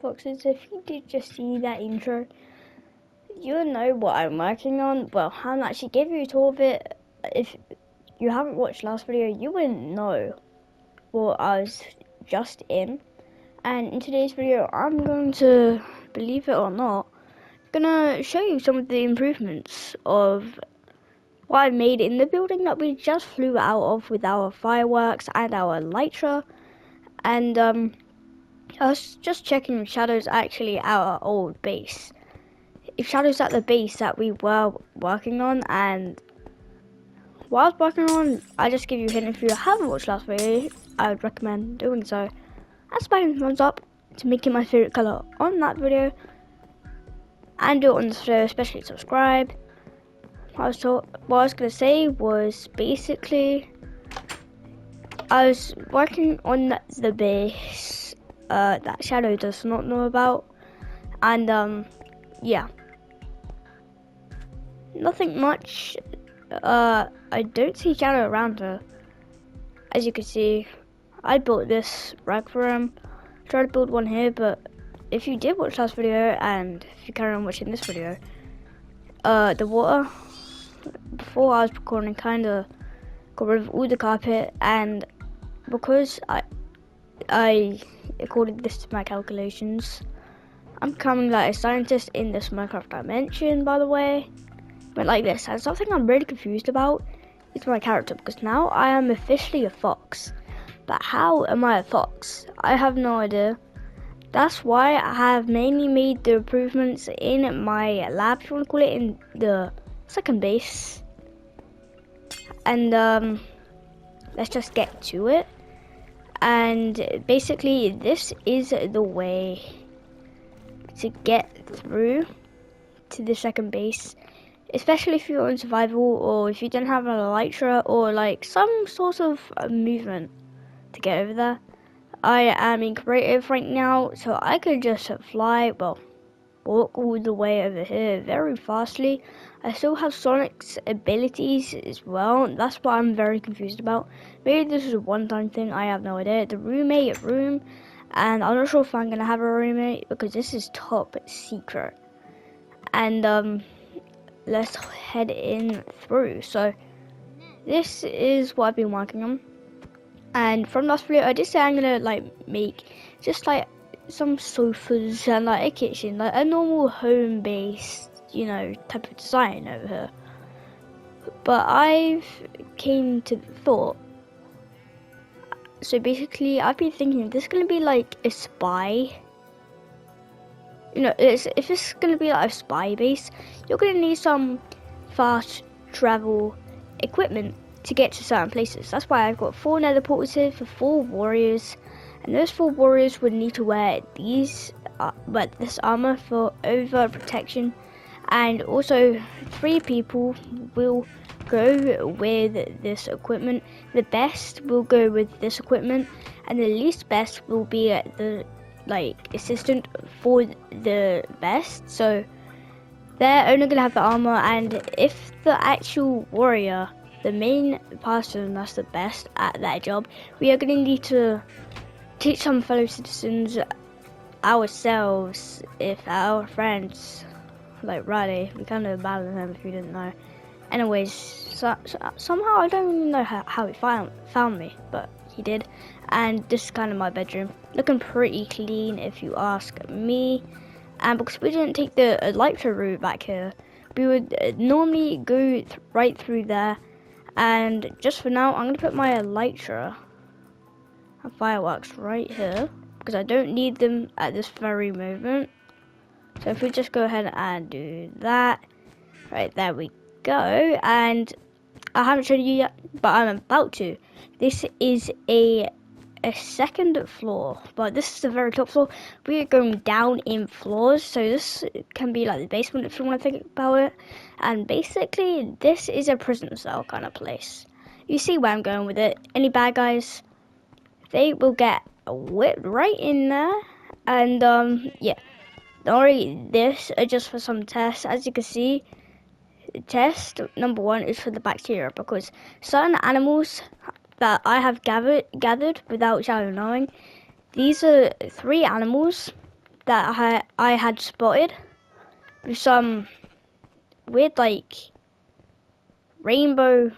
Foxes, if you did just see that intro, you'll know what I'm working on. Well, I'll actually give you a tour of it. If you haven't watched last video, you wouldn't know what I was just in. And in today's video, I'm going to, believe it or not, gonna show you some of the improvements of what I made in the building that we just flew out of with our fireworks and our elytra. And I was just checking if Shadow's actually our old base. If Shadow's at the base that we were working on, and what I was working on, I just give you a hint. If you haven't watched last video, I would recommend doing so. And smashing the thumbs up to make it my favorite color on that video, and do it on this video, especially subscribe. What I was gonna say was basically I was working on the base that Shadow does not know about, and yeah, nothing much. I don't see Shadow around her. As you can see, I built this rag for him. Tried to build one here, but if you did watch last video and if you carry on watching this video, the water before I was recording kind of got rid of all the carpet, and because I according this to my calculations, I'm becoming like a scientist in this Minecraft dimension, by the way. But like this, and something I'm really confused about is my character, because now I am officially a fox. But how am I a fox? I have no idea. That's why I have mainly made the improvements in my lab, if you want to call it, in the second base. And let's just get to it. And basically, this is the way to get through to the second base, especially if you're on survival, or if you don't have an elytra or like some sort of movement to get over there. I am in creative right now, so I could just fly, well, walk all the way over here very fastly. I still have Sonic's abilities as well. That's what I'm very confused about. Maybe this is a one-time thing, I have no idea. The roommate room, and I'm not sure if I'm gonna have a roommate because this is top secret. And let's head in through. So this is what I've been working on. And from last video, I did say I'm gonna like make just like some sofas and like a kitchen, like a normal home-based, you know, type of design over here. But I've came to the thought. So basically, I've been thinking this is gonna be like a spy. You know, if it's gonna be like a spy base, you're gonna need some fast travel equipment to get to certain places. That's why I've got 4 nether portals here for 4 warriors, and those 4 warriors would need to wear these, this armor for over protection, and also 3 people will go with this equipment. The best will go with this equipment, and the least best will be the like assistant for the best. So they're only gonna have the armor, and if the actual warrior, the main person that's the best at that job, we are going to need to teach some fellow citizens ourselves, if our friends, like Riley, we kind of abandoned him if you didn't know. Anyways, somehow I don't even know how he found me, but he did. And this is kind of my bedroom, looking pretty clean if you ask me. And because we didn't take the elytra route back here, we would normally go right through there. And just for now, I'm going to put my elytra and fireworks right here, because I don't need them at this very moment. So if we just go ahead and do that, right, there we go. And I haven't shown you yet, but I'm about to. This is a second floor, but this is the very top floor. We are going down in floors, so this can be like the basement if you want to think about it. And basically, this is a prison cell kind of place. You see where I'm going with it. Any bad guys, they will get whipped right in there. And yeah, don't worry, this is just for some tests. As you can see, test number 1 is for the bacteria, because certain animals that I have gathered without Shadow knowing, these are 3 animals that I had spotted with some weird like rainbow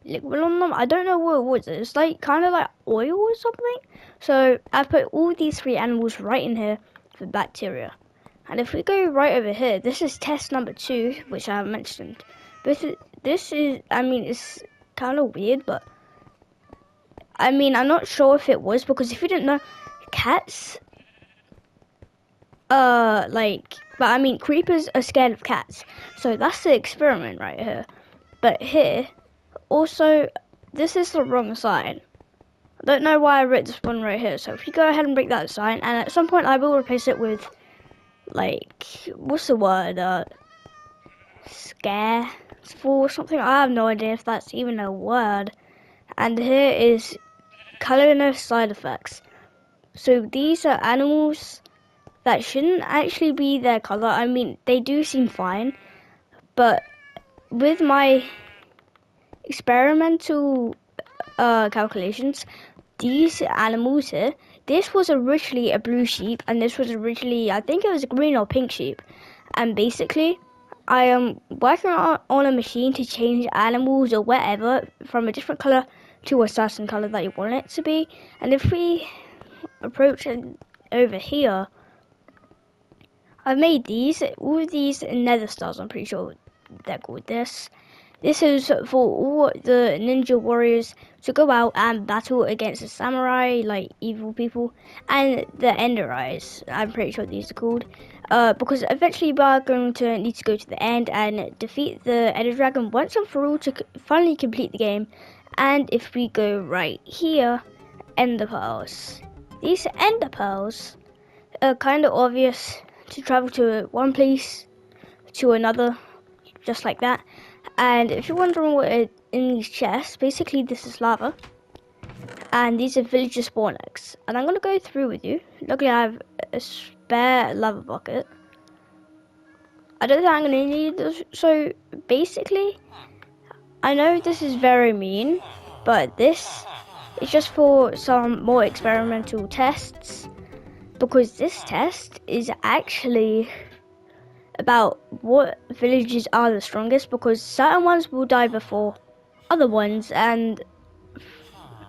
liquid on them. I don't know what it was. It's like kind of like oil or something. So I put all these 3 animals right in here for bacteria. And if we go right over here, this is test number 2, which I mentioned. This is, I mean, it's kind of weird, but I mean, I'm not sure if it was, because if you didn't know, cats, but I mean, creepers are scared of cats. So that's the experiment right here. But here, also, this is the wrong sign. I don't know why I wrote this one right here. So if you go ahead and break that sign, and at some point I will replace it with, like, what's the word? Scareful or something. I have no idea if that's even a word. And here is colorless side effects. So these are animals that shouldn't actually be their color. I mean, they do seem fine, but with my experimental calculations, these animals here, this was originally a blue sheep, and this was originally, I think it was a green or pink sheep. And basically, I am working on a machine to change animals or whatever from a different color to a certain color that you want it to be. And if we approach it over here, I've made all of these nether stars, I'm pretty sure they're called this. This is for all the ninja warriors to go out and battle against the samurai, like evil people, and the ender eyes, I'm pretty sure these are called. Because eventually we are going to need to go to the end and defeat the ender dragon once and for all to finally complete the game. And if we go right here, ender pearls. These ender pearls are kind of obvious to travel to one place to another, just like that. And if you're wondering what is in these chests, basically this is lava, and these are villager spawn eggs. And I'm going to go through with you. Luckily I have a spare lava bucket. I don't think I'm going to need this. So basically, I know this is very mean, but this is just for some more experimental tests, because this test is actually about what villages are the strongest, because certain ones will die before other ones, and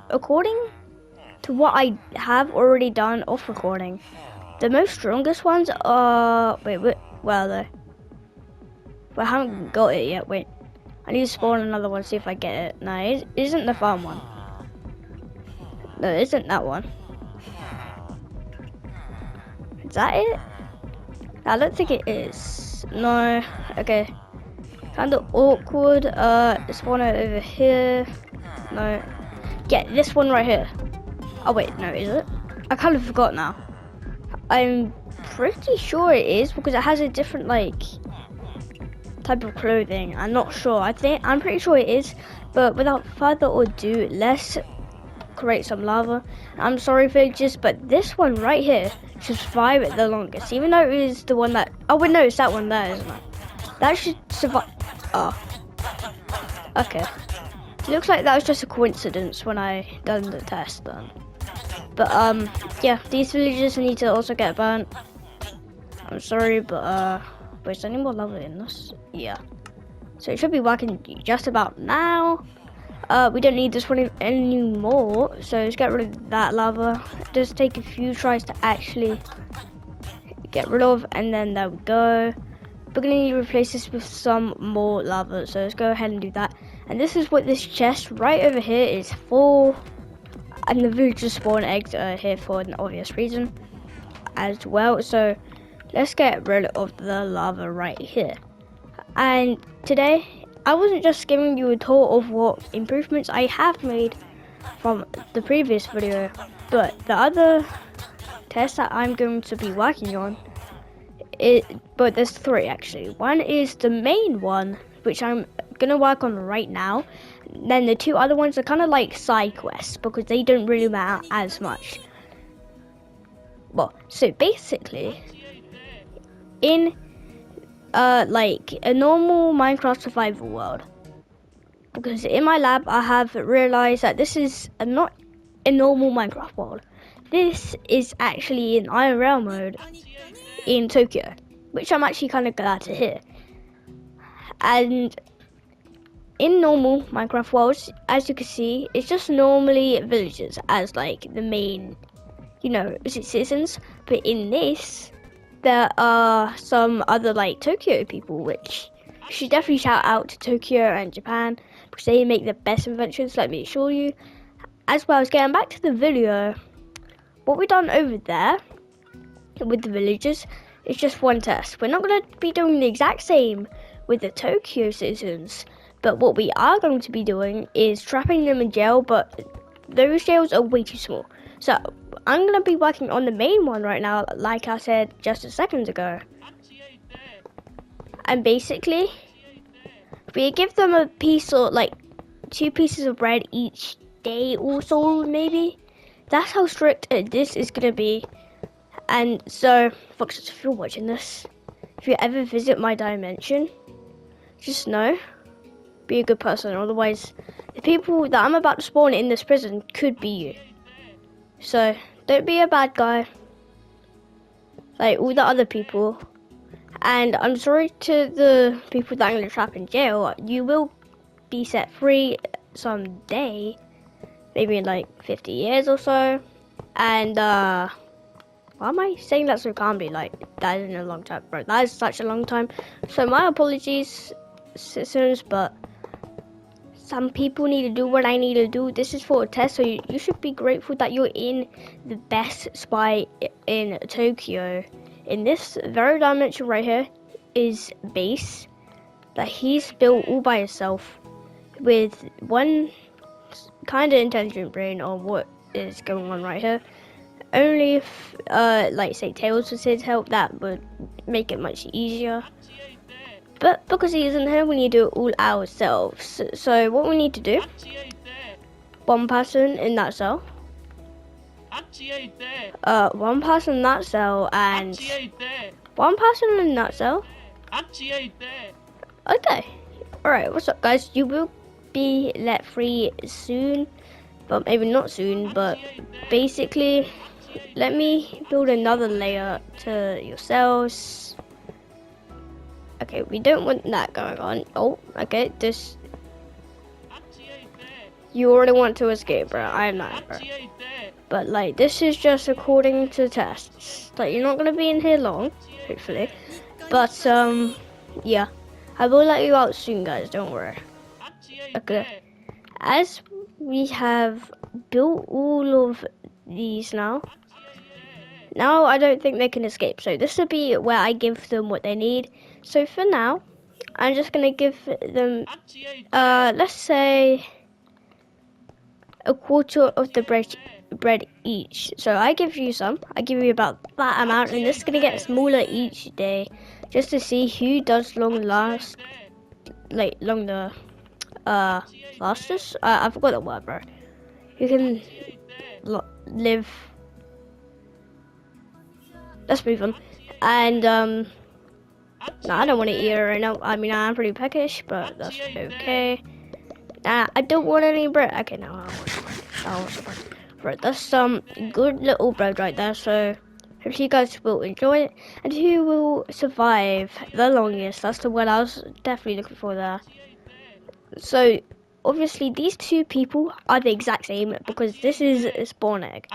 according to what I have already done off recording, the most strongest ones are, where are they? Well, I haven't got it yet. Wait, I need to spawn another one, see if I get it. No, it isn't the farm one. No, it isn't that one. Is that it? I don't think it is. No. Okay. Kind of awkward. Spawn it over here. No. Yeah, this one right here. Oh wait, no, is it? I kind of forgot now. I'm pretty sure it is, because it has a different like type of clothing. I'm not sure. I'm pretty sure it is. But without further ado, let's create some lava. I'm sorry, villagers, but this one right here should survive it the longest, even though it is the one that, oh wait, no, it's that one there, isn't it? That should survive. Oh, okay. It looks like that was just a coincidence when I done the test then. But yeah, these villagers need to also get burnt. I'm sorry, but wait, is there any more lava in this? Yeah. So it should be working just about now. We don't need this one anymore, so let's get rid of that lava. It does take a few tries to actually get rid of, and then there we go. We're going to need to replace this with some more lava, so let's go ahead and do that. And this is what this chest right over here is for, and the villager spawn eggs are here for an obvious reason as well. So let's get rid of the lava right here. And today, I wasn't just giving you a tour of what improvements I have made from the previous video, but the other test that I'm going to be working on, but there's 3 actually. One is the main one, which I'm going to work on right now. Then the 2 other ones are kind of like side quests, because they don't really matter as much. Well, so basically, in like a normal Minecraft survival world, because in my lab I have realized that this is not a normal Minecraft world. this is actually in IRL mode in Tokyo, which I'm actually kind of glad to hear. And in normal Minecraft worlds, as you can see, it's just normally villagers as like the main, citizens. But in this, there are some other like Tokyo people, which you should definitely shout out to Tokyo and Japan because they make the best inventions, let me assure you. As well as getting back to the video, what we've done over there with the villagers is just one test. We're not going to be doing the exact same with the Tokyo citizens, but what we are going to be doing is trapping them in jail, but those jails are way too small. So I'm going to be working on the main one right now, like I said just a second ago. And basically, we give them a piece or like 2 pieces of bread each day or so, maybe. That's how strict this is going to be. And so, Foxes, if you're watching this, if you ever visit my dimension, just know, be a good person. Otherwise, the people that I'm about to spawn in this prison could be you. So, don't be a bad guy, like all the other people. And I'm sorry to the people that I'm going to trap in jail. You will be set free someday, maybe in like 50 years or so. And, why am I saying that so calmly? Like, that isn't a long time, bro. That is such a long time. So my apologies, citizens, but some people need to do what I need to do. This is for a test, so you should be grateful that you're in the best spy in Tokyo. In this very dimension right here is base that he's built all by himself with one kind of intelligent brain on what is going on right here. Only if, like say, Tails was his help, that would make it much easier. But because he isn't here, we need to do it all ourselves. So what we need to do, one person in that cell, one person in that cell, and one person in that cell. Okay, alright, what's up guys? You will be let free soon, but maybe not soon, but basically, let me build another layer to yourselves. Okay, we don't want that going on. Oh, okay, this. You already want to escape, bro. I'm not, bro. But, like, this is just according to tests. Like, you're not going to be in here long, hopefully. But, yeah. I will let you out soon, guys. Don't worry. Okay. As we have built all of these now I don't think they can escape. So this will be where I give them what they need. So for now, I'm just going to give them, let's say, a quarter of the bread each. So I give you some. I give you about that amount, and this is going to get smaller each day, just to see who does lastest. I forgot the word, bro. You can live. Let's move on. And no, I don't want to eat it right now. I mean, I'm pretty peckish, but that's okay. I don't want any bread. Okay, no, I want some bread. Right, that's some good little bread right there. So hopefully you guys will enjoy it, and who will survive the longest. That's the word I was definitely looking for there. So obviously these 2 people are the exact same because this is a spawn egg.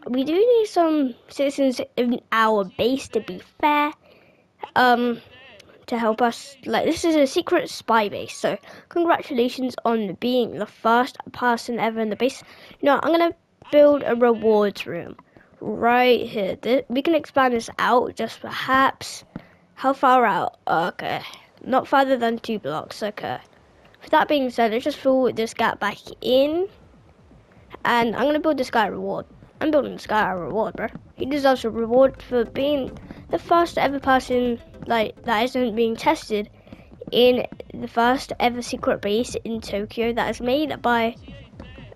We do need some citizens in our base, to be fair, to help us. Like, this is a secret spy base, so congratulations on being the first person ever in the base. I'm gonna build a rewards room right here. We can expand this out, just perhaps. How far out? Okay, not farther than 2 blocks. Okay. With that being said, let's just fill this gap back in, and I'm gonna build this guy a reward. I'm building this guy a reward, bro. He deserves a reward for being the first ever person, like, that isn't being tested in the first ever secret base in Tokyo that is made by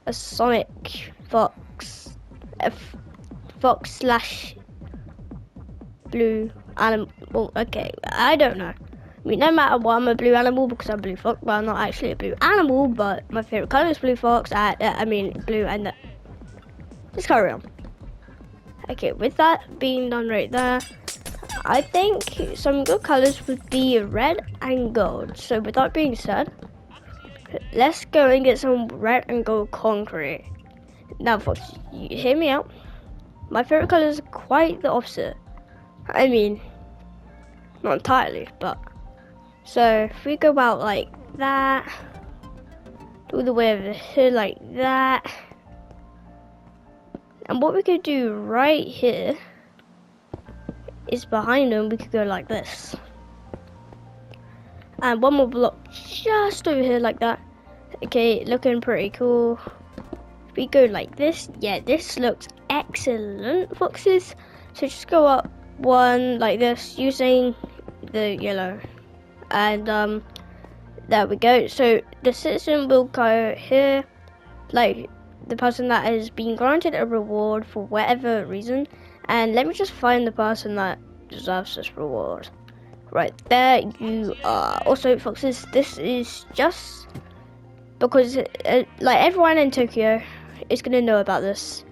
a Sonic Fox, Fox slash blue animal. Well, okay, I don't know. I mean, no matter what, I'm a blue animal because I'm blue fox. Well, I'm not actually a blue animal, but my favorite color is blue fox. I mean, blue and let's carry on. Okay, with that being done right there, I think some good colors would be red and gold. So with that being said, let's go and get some red and gold concrete. Now folks, you hear me out. My favorite color is quite the opposite. I mean, not entirely, but. So if we go out like that, all the way over here like that. And what we could do right here is behind them, we could go like this. And one more block just over here like that. Okay, looking pretty cool. If we go like this, yeah, this looks excellent, foxes. So just go up one like this using the yellow. And there we go. So the citizen will go here, like the person that has been granted a reward for whatever reason. And let me just find the person that deserves this reward. Right there you are. Also foxes, this is just because like everyone in Tokyo is going to know about this.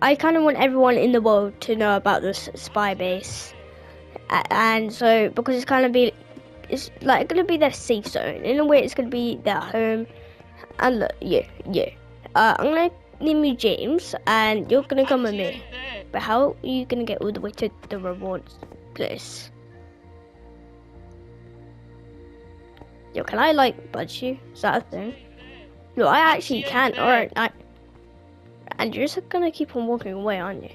I kind of want everyone in the world to know about this spy base. And so because it's kind of it's like going to be their safe zone. In a way it's going to be their home. And look, yeah. I'm going to name you James and you're going to come with me. But how are you going to get all the way to the rewards place? Yo, can I like budge you? Is that a thing? No, I actually can. Alright, and you're just gonna keep on walking away, aren't you?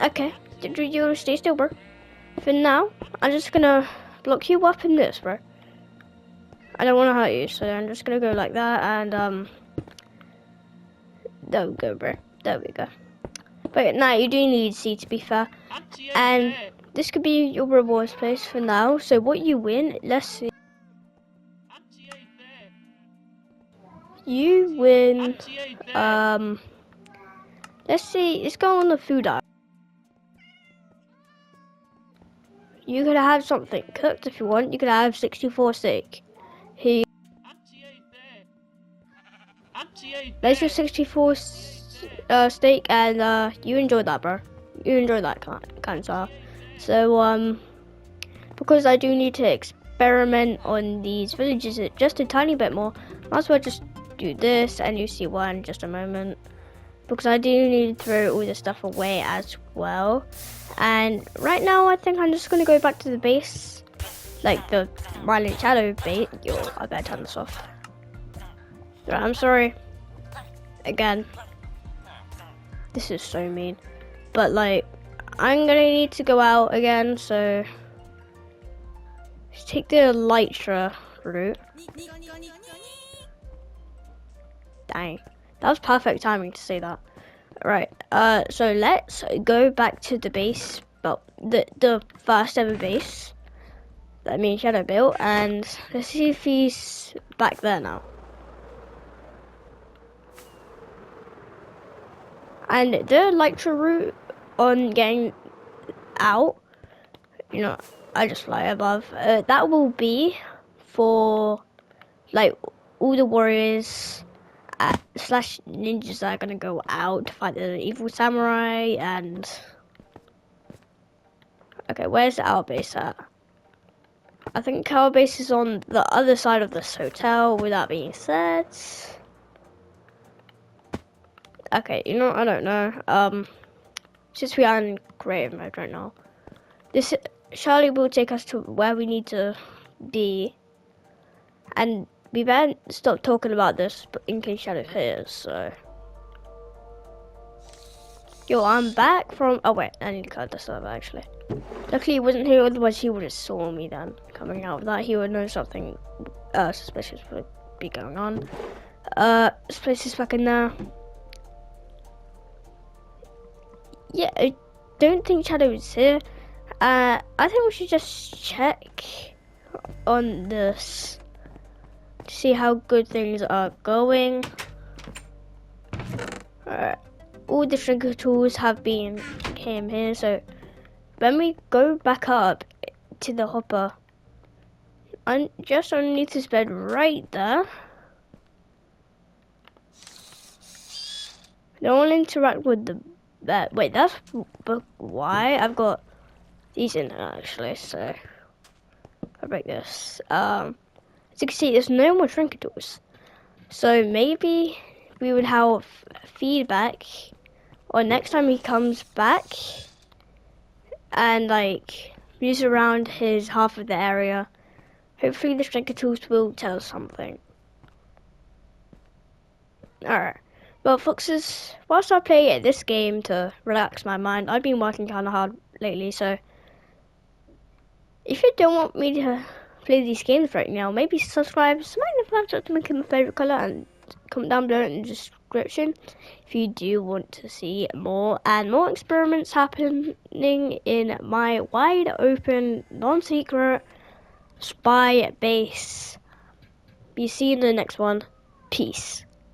Okay. You stay still, bro. For now, I'm just gonna block you up in this, bro. I don't wanna hurt you, so I'm just gonna go like that and there we go, bro. There we go. But now you do need C to be fair. And this could be your rewards place for now. So what you win, let's see. You win, let's see, let's go on the food aisle. You could have something cooked if you want. You could have 64 steak. Here, there's your 64 steak, and you enjoy that, bro. You enjoy that kind of stuff. So, because I do need to experiment on these villages just a tiny bit more, might as well just do this, and you see why in just a moment. Because I do need to throw all this stuff away as well. And right now I think I'm just going to go back to the base, like the Violent Shadow base. Yo, I better turn this off. Right, I'm sorry. Again. This is so mean. But like, I'm going to need to go out again, so let's take the Elytra route. Dang. That was perfect timing to say that. Right, so let's go back to the base, well, the first ever base that me and Shadow built, and let's see if he's back there now. And the Elytra route on getting out, you know, I just fly above, that will be for, like, all the warriors slash ninjas that are gonna go out to fight the evil samurai. And okay, where's our base at? I think our base is on the other side of this hotel. With that being said, okay, you know, I don't know. Since we are in creative mode right now, this surely will take us to where we need to be, and we better stop talking about this, but in case Shadow hears, so. Yo, I'm back from, oh wait, I need to cut this up actually. Luckily he wasn't here, otherwise he would have saw me then. Coming out of that, he would know something suspicious would be going on. This place is back in there. Yeah, I don't think Shadow is here. I think we should just check on this. See how good things are going. Alright, all the trigger tools have came here, so when we go back up to the hopper, just underneath this bed right there, Don't interact with the wait, that's why I've got these in there actually, so I'll break this. As you can see, there's no more Trinketools. So maybe we would have feedback, or next time he comes back and like moves around his half of the area, hopefully the Trinketools will tell us something. Alright. Well, foxes, whilst I play this game to relax my mind, I've been working kind of hard lately, so if you don't want me to play these games right now, maybe subscribe, smash the thumbs up to make it my favourite colour, and comment down below in the description if you do want to see more and more experiments happening in my wide open, non-secret spy base. Be see you in the next one. Peace.